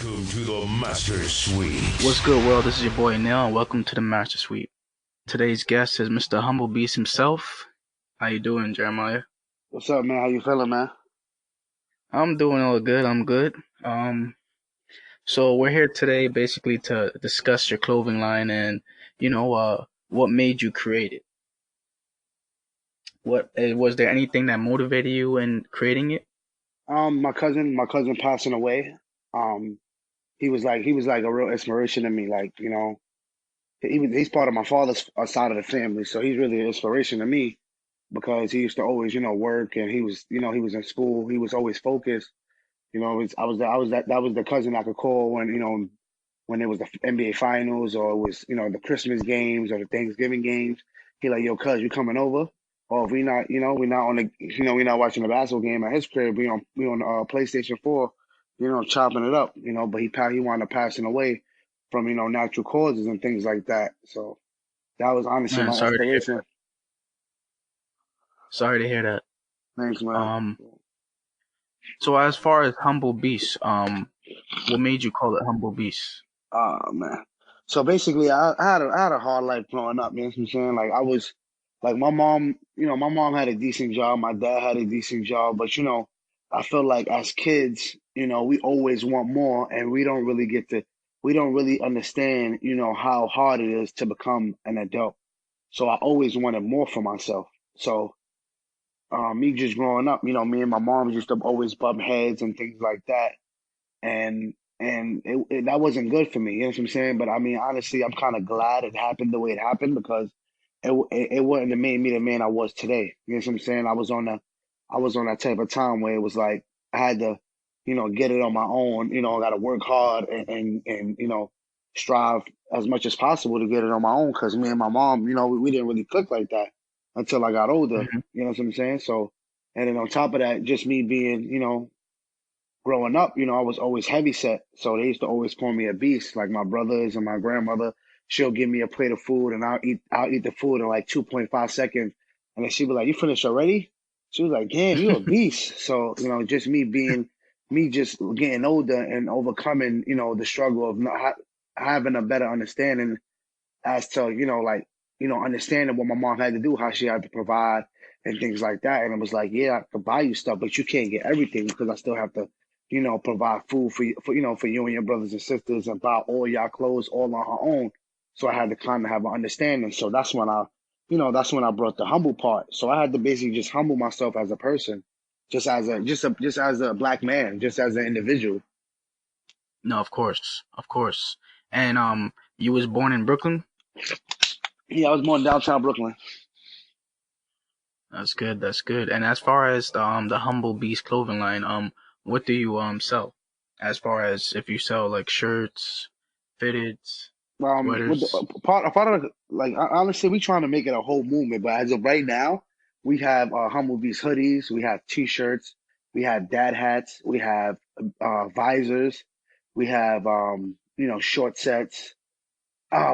Welcome to the Master Suite. What's good, world? This is your boy Neil, and welcome to the Master Suite. Today's guest is Mr. Humble Beast himself. How you doing, Jeremiah? What's up, man? How you feeling, man? I'm doing all good. I'm good. So we're here today basically to discuss your clothing line and what made you create it. What was there anything that motivated you in creating it? My cousin passing away. Um, he was like a real inspiration to me. Like, he's part of my father's side of the family, so he's really an inspiration to me because he used to always, work and he was in school. He was always focused. I was the cousin I could call when it was the NBA finals or it was, the Christmas games or the Thanksgiving games. He like, yo, cuz, you coming over? Or if we not watching the basketball game at his crib, we on PlayStation 4, chopping it up, but he wound up passing away from, natural causes and things like that. So that was honestly Man, my inspiration. sorry to hear that. Thanks, man. Um, so as far as Humble Beast, what made you call it Humble Beast? Oh man. So basically, I had a hard life growing up. You know what I'm saying? Like I was, like my mom had a decent job, my dad had a decent job, but I feel like as kids, we always want more, and we don't really understand, how hard it is to become an adult. So I always wanted more for myself. So me just growing up, me and my mom used to always bump heads and things like that, and that wasn't good for me. You know what I'm saying? But I mean, honestly, I'm kind of glad it happened the way it happened because it wouldn't have made me the man I was today. You know what I'm saying? I was on that type of time where it was like I had to, get it on my own. I got to work hard and strive as much as possible to get it on my own because me and my mom, we didn't really click like that until I got older. Hmm. You know what I'm saying? So, and then on top of that, just me being, growing up, I was always heavy set. So they used to always call me a beast. Like my brothers and my grandmother, she'll give me a plate of food and I'll eat the food in like 2.5 seconds. And then she'd be like, "You finished already?" She was like, "Damn, you a beast." So, just me just getting older and overcoming, the struggle of not having a better understanding as to, understanding what my mom had to do, how she had to provide and things like that. And it was like, yeah, I could buy you stuff, but you can't get everything because I still have to, provide food for you and your brothers and sisters and buy all y'all clothes all on her own. So I had to kind of have an understanding. So that's when I brought the humble part. So I had to basically just humble myself as a person, just as a black man, just as an individual. No, of course. And you was born in Brooklyn. Yeah, I was born in downtown Brooklyn. That's good. That's good. And as far as the Humble Beast clothing line, what do you sell? As far as if you sell like shirts, fitteds, With the, sweaters. part of like honestly, we trying to make it a whole movement. But as of right now, we have Humble Beast hoodies, we have T-shirts, we have dad hats, we have visors, we have short sets,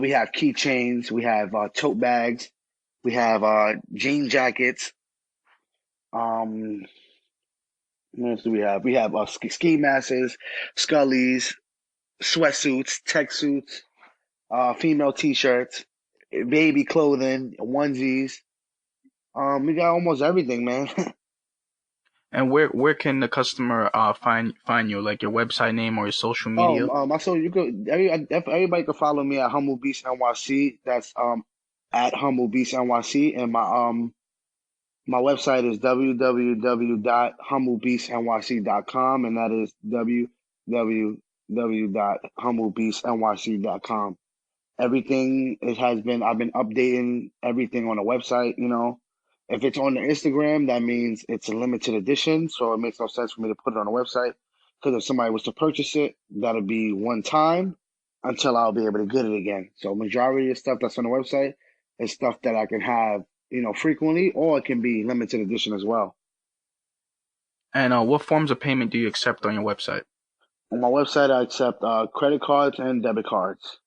we have keychains, we have tote bags, we have jean jackets. Um, what else do we have? We have ski masks, scullies, sweatsuits, tech suits, female t-shirts, baby clothing, onesies. We got almost everything, man. And where can the customer find you? Like your website name or your social media? I saw you could everybody could follow me at Humble Beast NYC. That's at Humble Beast NYC, and my website is www.humblebeastnyc.com, and that is www.humblebeastnyc.com. Everything it has been I've been updating everything on the website. If it's on the Instagram, that means it's a limited edition, so it makes no sense for me to put it on the website because if somebody was to purchase it, that'll be one time until I'll be able to get it again. So majority of stuff that's on the website is stuff that I can have, frequently, or it can be limited edition as well. And what forms of payment do you accept on your website? On my website, I accept credit cards and debit cards.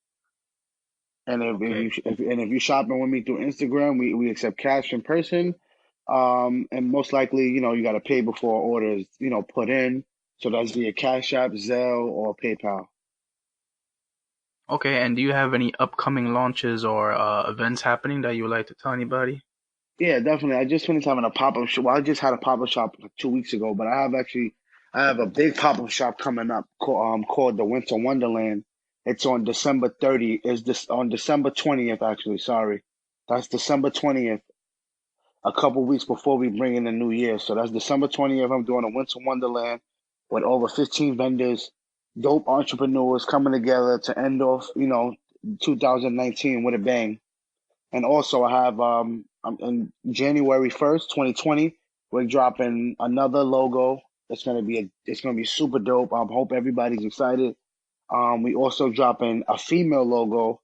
And Okay. if you shopping with me through Instagram, we accept cash in person. And most likely, you got to pay before orders, put in. So that's via Cash App, Zelle, or PayPal. Okay, and do you have any upcoming launches or events happening that you would like to tell anybody? Yeah, definitely. I just finished having a pop up shop. Well, I just had a pop up shop like 2 weeks ago, but I have a big pop up shop coming up called the Winter Wonderland. It's on December 30th. Is this on December 20th? Actually, sorry, that's December 20th. A couple weeks before we bring in the new year. So that's December 20th. I'm doing a Winter Wonderland with over 15 vendors, dope entrepreneurs coming together to end off, 2019 with a bang. And also, I have in January 1st, 2020, we're dropping another logo. It's gonna be super dope. I hope everybody's excited. We also dropping a female logo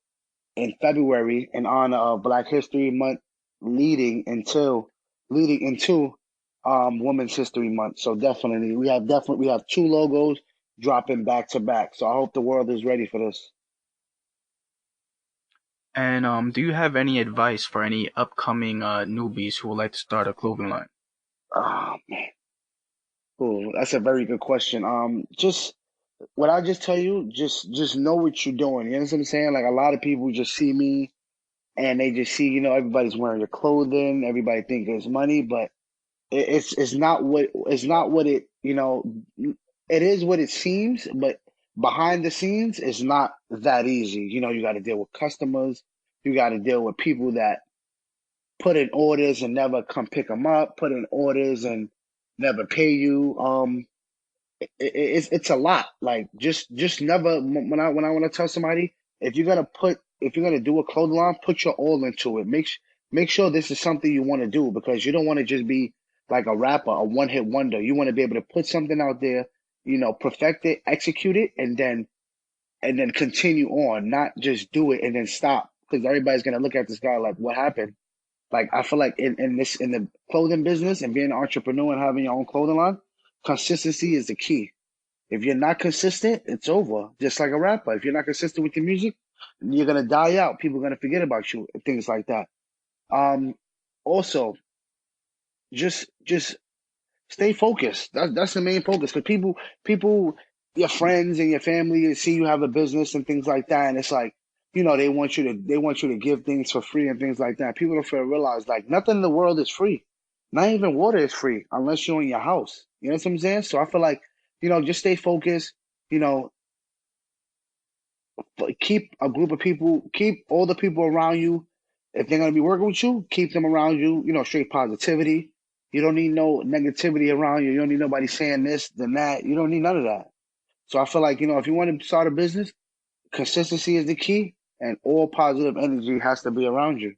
in February in honor of Black History Month, leading into Women's History Month. So definitely we have two logos dropping back to back. So I hope the world is ready for this. And do you have any advice for any upcoming newbies who would like to start a clothing line? Oh man, ooh, that's a very good question. Just what I just tell you, just know what you're doing. You know what I'm saying? Like a lot of people just see me and they just see, everybody's wearing your clothing, everybody think it's money, but it's not what it is what it seems, but behind the scenes it's not that easy. You got to deal with customers, you got to deal with people that put in orders and never come pick them up, put in orders and never pay you. It's a lot. Like just never when I want to tell somebody, if you're gonna do a clothing line, put your all into it. Make sure this is something you want to do, because you don't want to just be like a rapper, a one hit wonder. You want to be able to put something out there, perfect it, execute it, and then continue on, not just do it and then stop, because everybody's gonna look at this guy like, what happened? Like I feel like in the clothing business and being an entrepreneur and having your own clothing line, consistency is the key. If you're not consistent, it's over. Just like a rapper. If you're not consistent with your music, you're gonna die out. People are gonna forget about you, things like that. Um, Also, just stay focused. That's the main focus. Because people, your friends and your family see you have a business and things like that, and it's like, they want you to give things for free and things like that. People don't feel realize like nothing in the world is free. Not even water is free unless you're in your house. You know what I'm saying? So I feel like, just stay focused. You know, keep a group of people, keep all the people around you. If they're gonna be working with you, keep them around you. Straight positivity. You don't need no negativity around you. You don't need nobody saying this, then that. You don't need none of that. So I feel like, if you want to start a business, consistency is the key, and all positive energy has to be around you.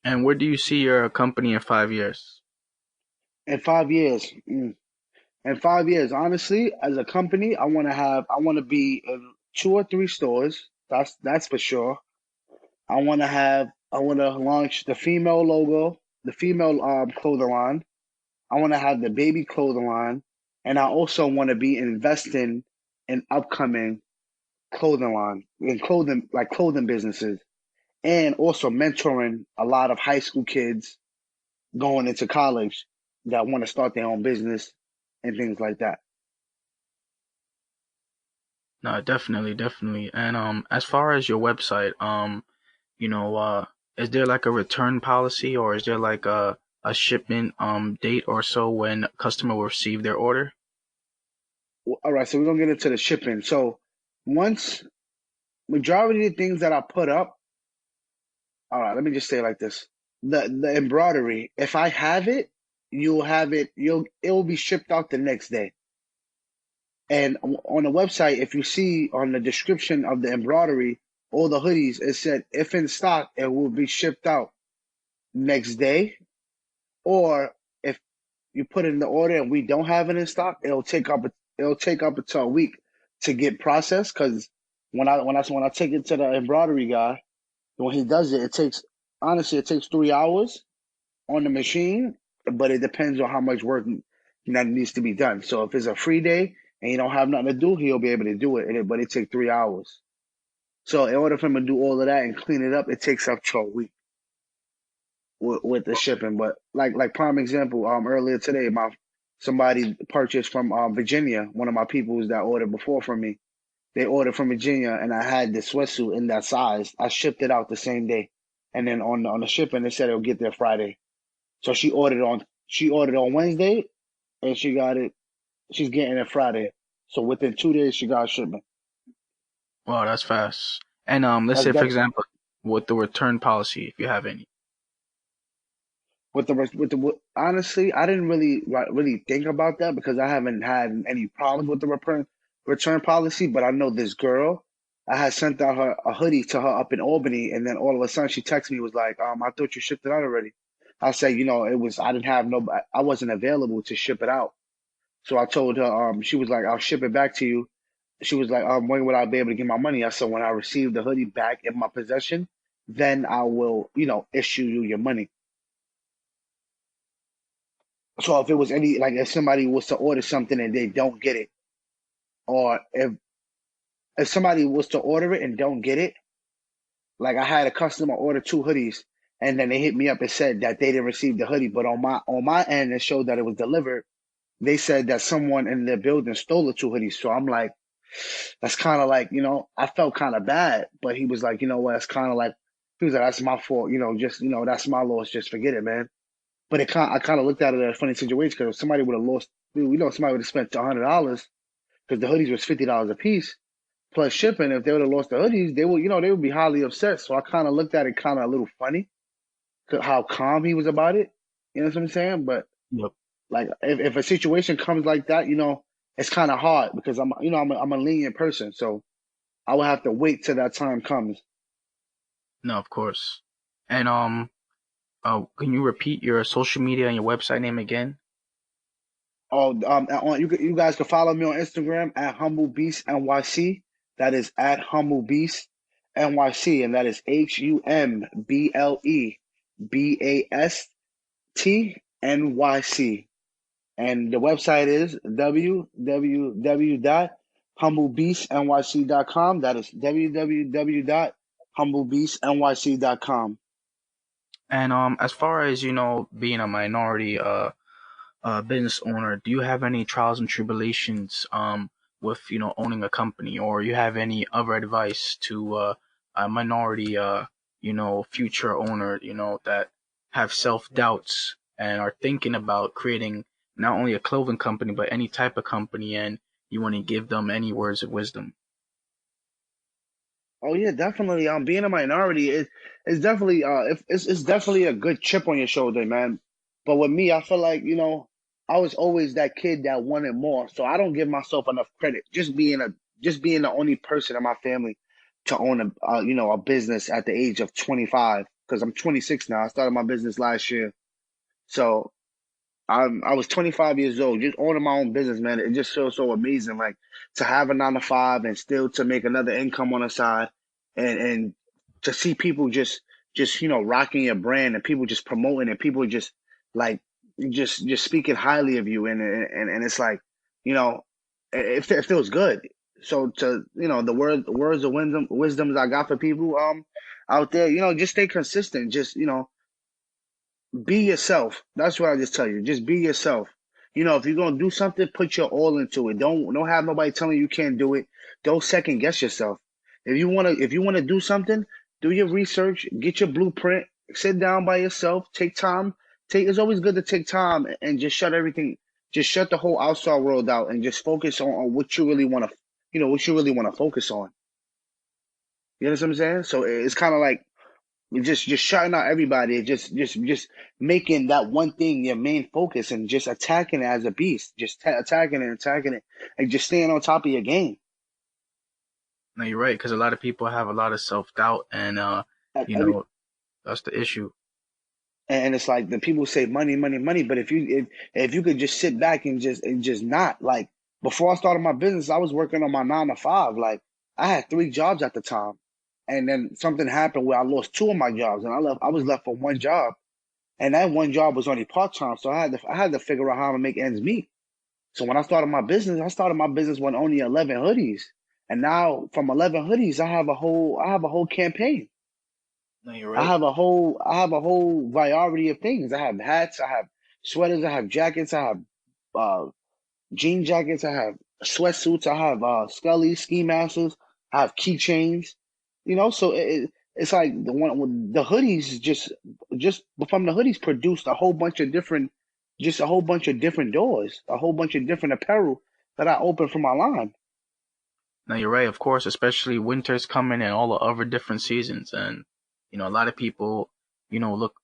And where do you see your company in 5 years? In 5 years, in 5 years, honestly, as a company, I want to be in 2 or 3 stores. That's for sure. I want to launch the female logo, the female clothing line. I want to have the baby clothing line, and I also want to be investing in upcoming clothing line, in clothing businesses, and also mentoring a lot of high school kids going into college that want to start their own business and things like that. No, definitely, definitely. And as far as your website, you know, is there like a return policy, or is there like a shipment date or so when a customer will receive their order? All right, so we're gonna get into the shipping. So once majority of the things that I put up, all right, let me just say it like this. The embroidery, if I have it, you'll have it, it will be shipped out the next day. And on the website, if you see on the description of the embroidery, all the hoodies, it said if in stock, it will be shipped out next day. Or if you put in the order and we don't have it in stock, it'll take up until a week to get processed. Because when I take it to the embroidery guy, when he does it, it takes 3 hours on the machine, but it depends on how much work that needs to be done. So if it's a free day and you don't have nothing to do, he'll be able to do it, but it takes 3 hours. So in order for him to do all of that and clean it up, it takes up to a week with the shipping. But like prime example, earlier today, somebody purchased from Virginia. One of my peoples that ordered before from me. They ordered from Virginia, and I had the sweatsuit in that size. I shipped it out the same day, and then on the shipping, they said it'll get there Friday. So she ordered on Wednesday, and she got it. She's getting it Friday. So within 2 days, she got shipment. Wow, that's fast. And let's That's say, for def example, with the return policy, if you have any. honestly, I didn't really think about that because I haven't had any problems with the return policy. But I know this girl, I had sent out her a hoodie to her up in Albany, and then all of a sudden she texted me was like, I thought you shipped it out already. I said, it was I didn't have no I wasn't available to ship it out. So I told her, she was like, I'll ship it back to you. She was like, when would I be able to get my money? I said, when I receive the hoodie back in my possession, then I will, issue you your money. So if it was if somebody was to order something and they don't get it, or if somebody was to order it and don't get it, like I had a customer order 2 hoodies and then they hit me up and said that they didn't receive the hoodie, but on my end it showed that it was delivered. They said that someone in their building stole the 2 hoodies. So I'm like, that's kind of like, I felt kind of bad, but he was like, you know what, it's kind of like, he was like, that's my fault, just, that's my loss, just forget it, man. But I kind of looked at it as a funny situation because if somebody would have lost, somebody would have spent $100 because the hoodies was $50 a piece plus shipping. If they would have lost the hoodies, they would be highly upset. So I kind of looked at it kind of a little funny, how calm he was about it. You know what I'm saying? But Yep. like if a situation comes like that, it's kind of hard because I'm a lenient person, so I will have to wait till that time comes. No, of course. And can you repeat your social media and your website name again? Oh, you guys can follow me on Instagram at Humble Beast NYC. That is at Humble Beast NYC, and that is HumbleBeastNYC. And the website is www.humblebeastnyc.com. That is www.humblebeastnyc.com. And as far as being a minority business owner, do you have any trials and tribulations with owning a company, or you have any other advice to a minority future owner that have self doubts and are thinking about creating not only a clothing company but any type of company, and you want to give them any words of wisdom? Oh yeah, definitely. Being a minority is definitely it's definitely a good chip on your shoulder, man. But with me, I feel like I was always that kid that wanted more, so I don't give myself enough credit. Just being the only person in my family to own a business at the age of 25, because I'm 26 now. I started my business last year, so I was 25 years old, just owning my own business, man. It just feels so amazing, like to have a 9 to 5 and still to make another income on the side, and to see people just rocking your brand and people just promoting it, people just like just speaking highly of you, and it's like you know it feels good. So to the words of wisdoms I got for people out there, just stay consistent, just be yourself. That's what I just tell you. Just be yourself. If you're gonna do something, put your all into it. Don't have nobody telling you can't do it. Don't second guess yourself. If you wanna do something, do your research, get your blueprint, sit down by yourself, take time. It's always good to take time and just shut the whole outside world out and just focus on what you really wanna what you really wanna focus on. You know what I'm saying? So it's kinda like just shutting out everybody, just making that one thing your main focus and just attacking it as a beast, just attacking it, and just staying on top of your game. No, you're right, because a lot of people have a lot of self doubt, and At you every know that's the issue. and it's like the people say money, money, money, but if you could just sit back and just not like before I started my business, I was working on my 9 to 5. Like I had 3 jobs at the time, and then something happened where I lost 2 of my jobs, and I was left for one job. And that one job was only part time, so I had to figure out how to make ends meet. So when I started my business with only 11 hoodies, and now from 11 hoodies, I have a whole campaign. No, you're I right. have a whole variety of things. I have hats, I have sweaters, I have jackets, I have uh jean jackets, I have sweatsuits, I have Scully ski masks, I have keychains. So it's like the hoodies just from the hoodies produced a whole bunch of different doors, a whole bunch of different apparel that I open for my line. Now you're right, of course, especially winter's coming and all the other different seasons, and a lot of people, look,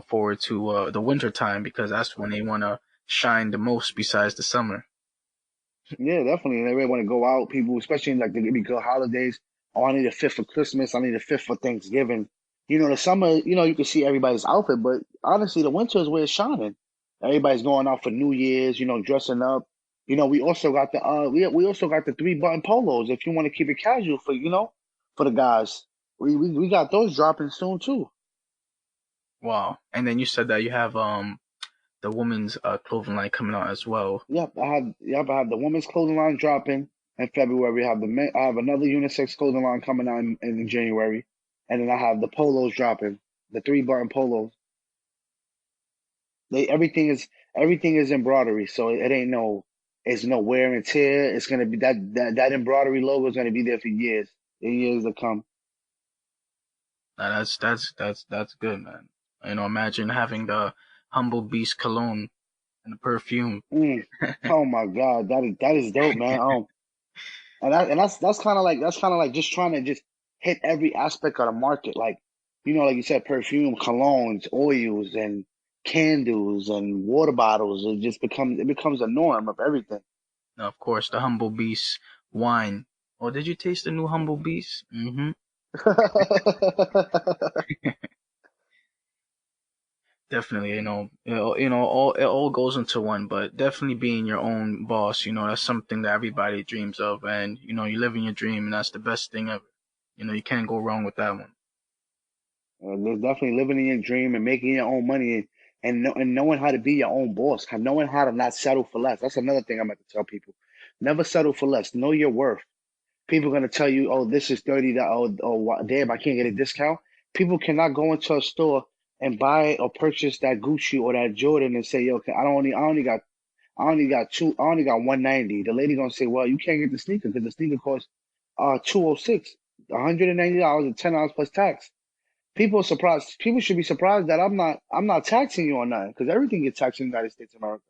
forward to the winter time because that's when they want to shine the most besides the summer. Yeah, definitely. And they really want to go out. People, especially in like the big good holidays. Oh, I need a fifth for Christmas. I need a fifth for Thanksgiving. The summer, you can see everybody's outfit, but honestly, the winter is where it's shining. Everybody's going out for New Year's, dressing up. We also got we also got the 3 button polos if you want to keep it casual for the guys. We got those dropping soon too. Wow. And then you said that you have the women's clothing line coming out as well. I have the women's clothing line dropping in February. I have another unisex clothing line coming out in January, and then I have the polos dropping, the 3 button polos. Everything is embroidery, so it's no wear and tear. It's gonna be that embroidery logo is gonna be there for years to come. Now that's good, man. Imagine having the Humble Beast cologne and the perfume. Oh my God, that is dope, man. And that's kind of like just trying to just hit every aspect of the market, like you said, perfume, colognes, oils, and candles and water bottles. It becomes a norm of everything. Now, of course, the Humble Beast wine. Oh, did you taste the new Humble Beast? Mm-hmm. Definitely, it all goes into one, but definitely being your own boss, that's something that everybody dreams of, and you live in your dream, and that's the best thing ever. You can't go wrong with that one. There's definitely living in your dream and making your own money and knowing how to be your own boss, knowing how to not settle for less. That's another thing I'm going to tell people. Never settle for less. Know your worth. People are going to tell you, oh, this is $30. Damn, I can't get a discount. People cannot go into a store and buy or purchase that Gucci or that Jordan and say, yo, I only got 190. The lady gonna say, well, you can't get the sneaker because the sneaker costs 206, $190 and $10 plus tax. People are surprised. People should be surprised that I'm not taxing you on that because everything gets taxed in the United States of America.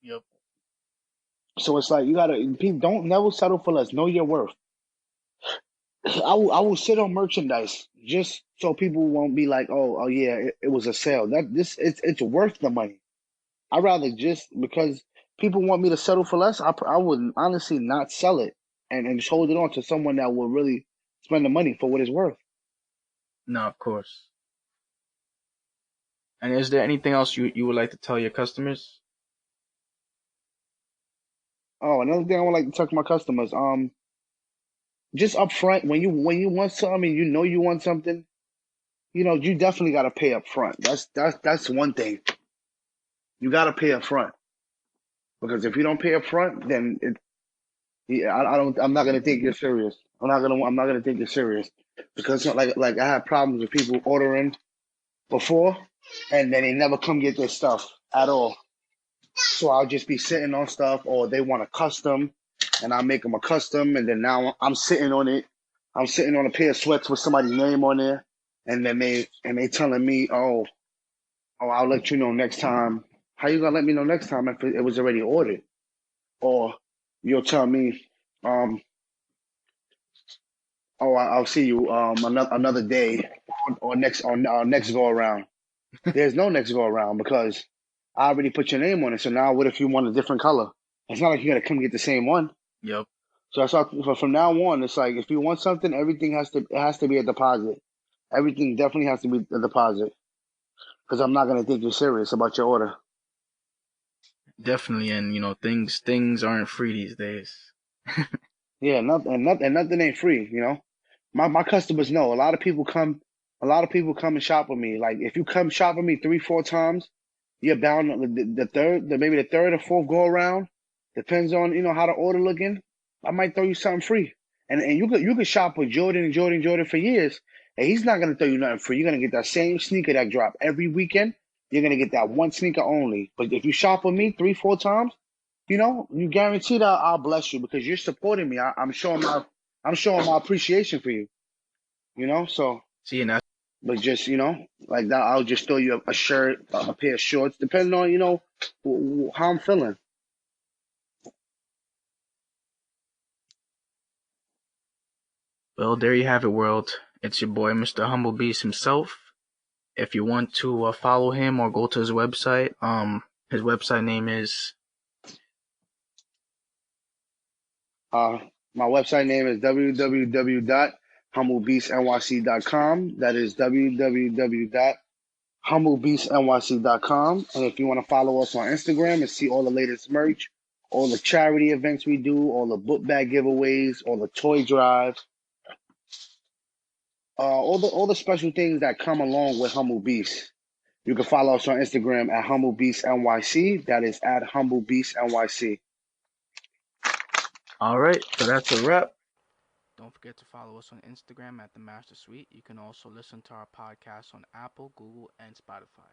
Yep. So it's like people don't never settle for less. Know your worth. I will sit on merchandise just so people won't be like, oh yeah, it was a sale. It's worth the money. I'd rather just because people want me to settle for less, I would honestly not sell it and just hold it on to someone that will really spend the money for what it's worth. No, of course. And is there anything else you would like to tell your customers? Oh, another thing I would like to talk to my customers, just up front when you want something and you want something, you definitely gotta pay up front. That's one thing. You gotta pay up front. Because if you don't pay up front, then yeah, I'm not gonna think you're serious. I'm not gonna think you're serious. Because like I had problems with people ordering before and then they never come get their stuff at all. So I'll just be sitting on stuff or they want a custom and I make them a custom and then now I'm sitting on it. I'm sitting on a pair of sweats with somebody's name on there and then they telling me, I'll let you know next time. How you gonna let me know next time if it was already ordered? Or you'll tell me, um, I'll see you another day or next go around. There's no next go around because I already put your name on it. So now what if you want a different color? It's not like you're gonna come get the same one. Yep. So from now on, it's like if you want something, everything has to be a deposit. Everything definitely has to be a deposit because I'm not gonna think you're serious about your order. Definitely, and things aren't free these days. Yeah, nothing ain't free. My customers know. A lot of people come and shop with me. Like if you come shop with me 3, 4 times, you're bound maybe the third or fourth go around. Depends on how the order looking. I might throw you something free, and you could shop with Jordan and Jordan for years, and he's not gonna throw you nothing free. You're gonna get that same sneaker that drop every weekend, you're gonna get that one sneaker only. But if you shop with me 3, 4 times, you guaranteed I'll bless you because you're supporting me. I'm showing my appreciation for you. So See, and that's but just like that, I'll just throw you a shirt, a pair of shorts, depending on how I'm feeling. well, there you have it, world. It's your boy, Mr. Humble Beast himself. If you want to follow him or go to his website, his website name is My website name is www.humblebeastnyc.com. That is www.humblebeastnyc.com. And if you want to follow us on Instagram and see all the latest merch, all the charity events we do, all the book bag giveaways, all the toy drives, all the special things that come along with Humble Beast. You can follow us on Instagram at Humble Beast NYC. That is at Humble Beast NYC. all right. So that's a wrap. Don't forget to follow us on Instagram at The Master Suite. You can also listen to our podcast on Apple, Google, and Spotify.